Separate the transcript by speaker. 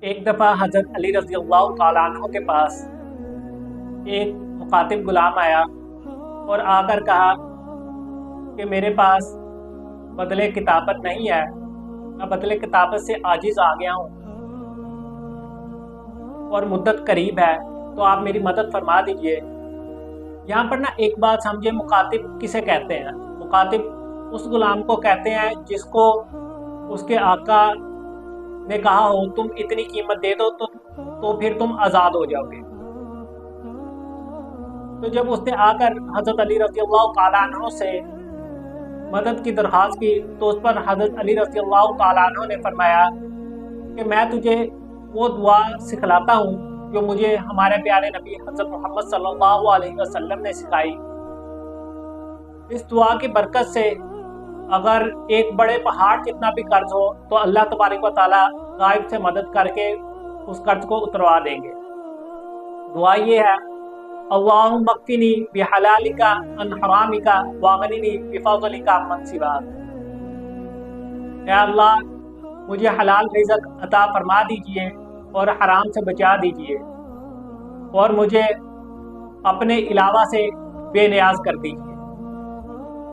Speaker 1: ایک دفعہ حضرت علی رضی اللہ تعالیٰ عنہ کے پاس ایک مخاطب غلام آیا اور آ کر کہا کہ میرے پاس بدلے کتابت نہیں ہے، میں بدلے کتابت سے عاجز آ گیا ہوں اور مدت قریب ہے، تو آپ میری مدد فرما دیجئے۔ یہاں پر ایک بات سمجھے، مخاطب کسے کہتے ہیں؟ مخاطب اس غلام کو کہتے ہیں جس کو اس کے آقا نے کہا ہو تم اتنی قیمت دے دو تو پھر تم آزاد ہو جاؤ گے۔ تو جب اس نے آ کر حضرت علی رضی اللہ تعالیٰ عنہ سے مدد کی درخواست کی تو اس پر حضرت علی رضی اللہ تعالیٰ عنہ نے فرمایا کہ میں تجھے وہ دعا سکھلاتا ہوں جو مجھے ہمارے پیارے نبی حضرت محمد صلی اللہ علیہ وسلم نے سکھائی۔ اس دعا کی برکت سے اگر ایک بڑے پہاڑ جتنا بھی قرض ہو تو اللہ تبارک و تعالیٰ غائب سے مدد کر کے اس قرض کو اتروا دیں گے۔ دعا یہ ہے، اللہم اکفنی بحلالک عن حرامک واغننی بفضلک عمن سواک۔ اے اللہ مجھے حلال رزق عطا فرما دیجئے اور حرام سے بچا دیجئے اور مجھے اپنے علاوہ سے بے نیاز کر دیجئے۔